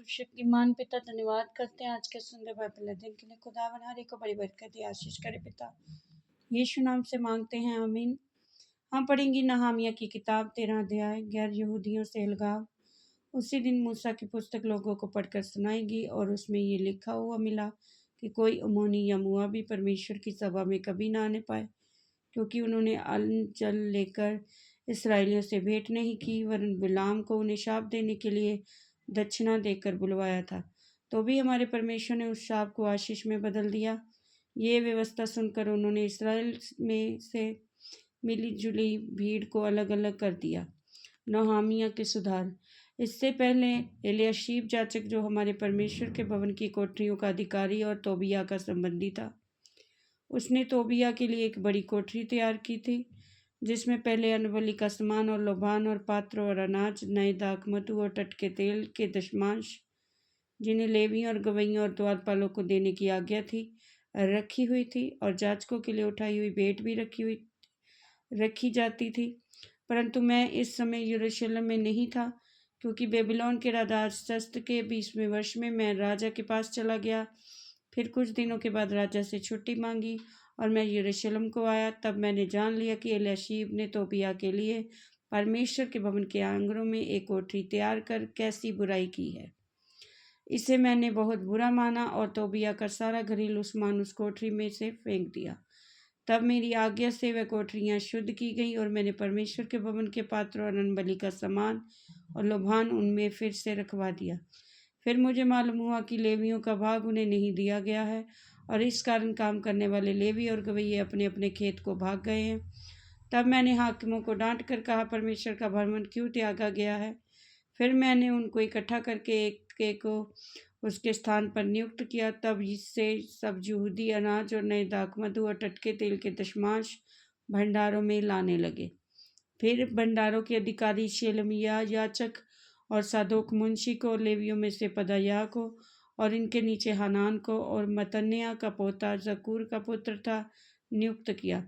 शक्तिमान पिता धन्यवाद करते हैं आज के सुंदर बाइबल अध्ययन के लिए। खुदावन हर एक को बड़ी बरकत दी, आशीष करे पिता, यीशु नाम से मांगते हैं, आमीन। हम पढ़ेंगे नहमिया की किताब 13 अध्याय, गैर यहूदियों से अलगाव। उसी दिन मूसा की पुस्तक लोगों को पढ़कर सुनाएगी और उसमें ये लिखा हुआ मिला कि कोई अमोनी या मुआबी परमेश्वर की सभा में कभी ना आने पाए, क्योंकि उन्होंने अन्न जल लेकर इसराइलियों से भेंट नहीं की, वरन बिलाम को उन्हें शाप देने के लिए दक्षिणा देकर बुलवाया था। तो भी हमारे परमेश्वर ने उस शाप को आशीष में बदल दिया। ये व्यवस्था सुनकर उन्होंने इसराइल में से मिली जुली भीड़ को अलग अलग कर दिया। नहमिया के सुधार। इससे पहले एलियाशीब जाचक, जो हमारे परमेश्वर के भवन की कोठरियों का अधिकारी और तोबिया का संबंधी था, उसने तोबिया के लिए एक बड़ी कोठरी तैयार की थी, जिसमें पहले अन्नबलि का सामान और लोबान और पात्र और अनाज, नए दाख, मधु और टटके तेल के दशमांश, जिन्हें लेवियों और गवैयों और द्वारपालों को देने की आज्ञा थी, रखी हुई थी, और जाचकों के लिए उठाई हुई भेंट भी रखी जाती थी। परंतु मैं इस समय यरूशलेम में नहीं था, क्योंकि बेबीलोन के राजा अरसस्त के 20वें वर्ष में मैं राजा के पास चला गया। फिर कुछ दिनों के बाद राजा से छुट्टी मांगी और मैं यरूशलेम को आया। तब मैंने जान लिया कि एलियाशीब ने तोबिया के लिए परमेश्वर के भवन के आंगनों में एक कोठरी तैयार कर कैसी बुराई की है। इसे मैंने बहुत बुरा माना और तोबिया का सारा घरेलू सामान उस कोठरी में से फेंक दिया। तब मेरी आज्ञा से वह कोठरियाँ शुद्ध की गई और मैंने परमेश्वर के भवन के पात्र और अन्नबलि का सामान और लोभान उनमें फिर से रखवा दिया। फिर मुझे मालूम हुआ कि लेवियों का भाग उन्हें नहीं दिया गया है, और इस कारण काम करने वाले लेवी और गवैये अपने अपने खेत को भाग गए हैं। तब मैंने हाकिमों को डांट कर कहा, परमेश्वर का भवन क्यों त्यागा गया है? फिर मैंने उनको इकट्ठा करके एक एक को उसके स्थान पर नियुक्त किया। तब इससे सब यहूदी अनाज और नए दाख, मधु और टटके तेल के दशमांश भंडारों में लाने लगे। फिर भंडारों के अधिकारी शेलमिया याचक और सादोक मुंशी को, लेवियों में से पदायाह को और इनके नीचे हनान को और मतन्याह का पोता जकूर का पुत्र था, नियुक्त किया।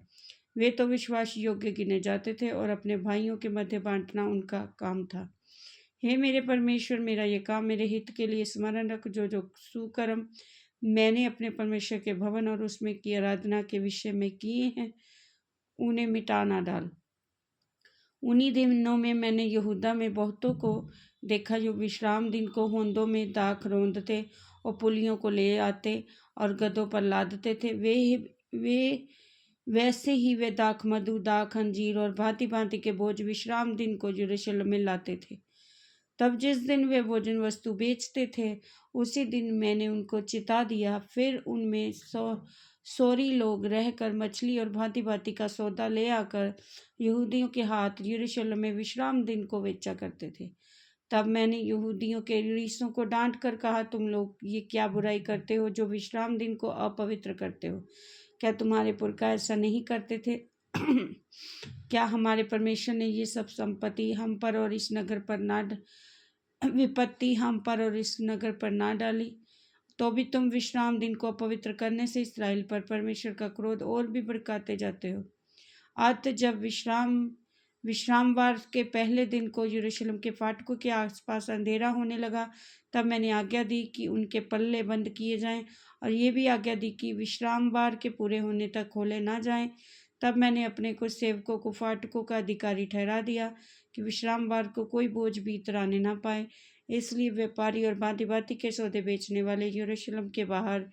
वे तो विश्वास योग्य गिने जाते थे और अपने भाइयों के मध्य बांटना उनका काम था। हे मेरे परमेश्वर, मेरा ये काम मेरे हित के लिए स्मरण रख। जो जो सुकर्म मैंने अपने परमेश्वर के भवन और उसमें की आराधना के विषय में किए हैं, उन्हें मिटा ना डाल। उन्हीं दिनों में मैंने यहूदा में बहुतों को देखा जो विश्राम दिन को होंदों में दाख रौंदते और पुलियों को ले आते और गधों पर लादते थे। वे वैसे ही वे दाख, मधु, दाख, अंजीर और भांति भांति के बोझ विश्राम दिन को यरूशलेम में लाते थे। तब जिस दिन वे भोजन वस्तु बेचते थे, उसी दिन मैंने उनको चिता दिया। फिर उनमें सोरी लोग रहकर मछली और भांति भांति का सौदा ले आकर यहूदियों के हाथ यरूशलेम में विश्राम दिन को बेचा करते थे। तब मैंने यहूदियों के रीसों को डांट कर कहा, तुम लोग ये क्या बुराई करते हो जो विश्राम दिन को अपवित्र करते हो? क्या तुम्हारे पुरखा ऐसा नहीं करते थे? क्या हमारे परमेश्वर ने ये सब संपत्ति हम पर और इस नगर पर विपत्ति हम पर और इस नगर पर ना डाली? तो भी तुम विश्राम दिन को अपवित्र करने से इसराइल पर परमेश्वर का क्रोध और भी भड़काते जाते हो। अतः जब विश्रामवार के पहले दिन को यरूशलेम के फाटकों के आसपास अंधेरा होने लगा, तब मैंने आज्ञा दी कि उनके पल्ले बंद किए जाएं, और ये भी आज्ञा दी कि विश्रामवार के पूरे होने तक खोले ना जाएं। तब मैंने अपने कुछ सेवकों को फाटकों का अधिकारी ठहरा दिया कि विश्रामवार को कोई बोझ भीतर आने ना पाए। इसलिए व्यापारी और भांति भांति के सौदे बेचने वाले यरूशलेम के बाहर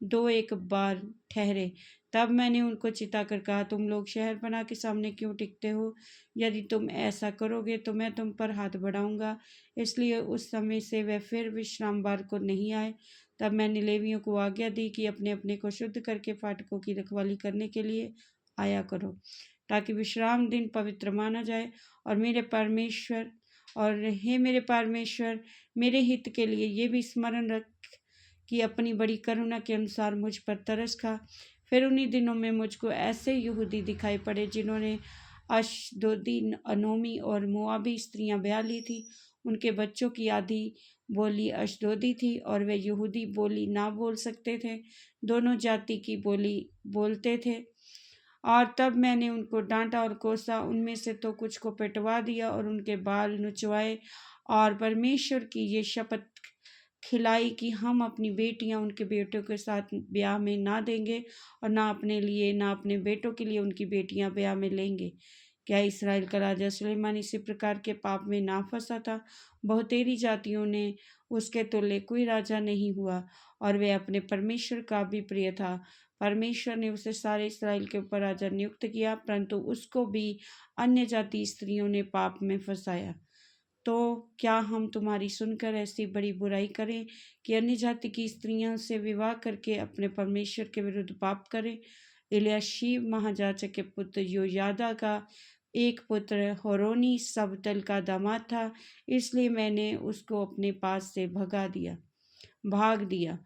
2-1 बार ठहरे। तब मैंने उनको चिताकर कहा, तुम लोग शहर पनाह के सामने क्यों टिकते हो? यदि तुम ऐसा करोगे तो मैं तुम पर हाथ बढ़ाऊंगा। इसलिए उस समय से वे फिर विश्रामवार को नहीं आए। तब मैंने लेवियों को आज्ञा दी कि अपने अपने को शुद्ध करके फाटकों की रखवाली करने के लिए आया करो, ताकि विश्राम दिन पवित्र माना जाए। और मेरे परमेश्वर मेरे हित के लिए ये भी स्मरण रख कि अपनी बड़ी करुणा के अनुसार मुझ पर तरस खा। फिर उन्हीं दिनों में मुझको ऐसे यहूदी दिखाई पड़े जिन्होंने अशदोदी, अनोमी और मोआबी स्त्रियां ब्याह ली थी। उनके बच्चों की आधी बोली अशदोदी थी और वे यहूदी बोली ना बोल सकते थे, दोनों जाति की बोली बोलते थे। और तब मैंने उनको डांटा और कोसा। उनमें से तो कुछ को पिटवा दिया और उनके बाल नुचवाए, और परमेश्वर की ये शपथ खिलाई कि हम अपनी बेटियां उनके बेटों के साथ ब्याह में ना देंगे और ना अपने लिए ना अपने बेटों के लिए उनकी बेटियां ब्याह में लेंगे। क्या इस्राएल का राजा सुलेमान इसी प्रकार के पाप में ना फंसा था? बहुतेरी जातियों ने उसके तुल्य कोई राजा नहीं हुआ और वह अपने परमेश्वर का भी प्रिय था। परमेश्वर ने उसे सारे इस्राएल के ऊपर राजा नियुक्त किया, परंतु उसको भी अन्य जाति स्त्रियों ने पाप में फंसाया। तो क्या हम तुम्हारी सुनकर ऐसी बड़ी बुराई करें कि अन्य जाति की स्त्रियों से विवाह करके अपने परमेश्वर के विरुद्ध पाप करें? इल्याशीब महायाजक के पुत्र योयादा का एक पुत्र होरोनी सबतल का दामाद था, इसलिए मैंने उसको अपने पास से भाग दिया।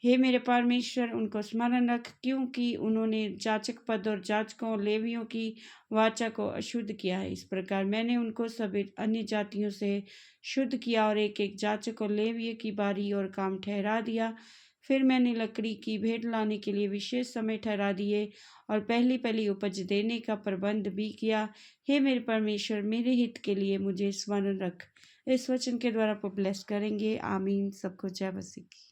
हे मेरे परमेश्वर, उनको स्मरण रख, क्योंकि उन्होंने जाचक पद और जाचकों और लेवियों की वाचा को अशुद्ध किया है। इस प्रकार मैंने उनको सभी अन्य जातियों से शुद्ध किया और एक एक जाचक और लेवियों की बारी और काम ठहरा दिया। फिर मैंने लकड़ी की भेंट लाने के लिए विशेष समय ठहरा दिए और पहली पहली उपज देने का प्रबंध भी किया। हे मेरे परमेश्वर, मेरे हित के लिए मुझे स्मरण रख। इस वचन के द्वारा आप ब्लेस करेंगे। आमीन। सबको जय मसीह की।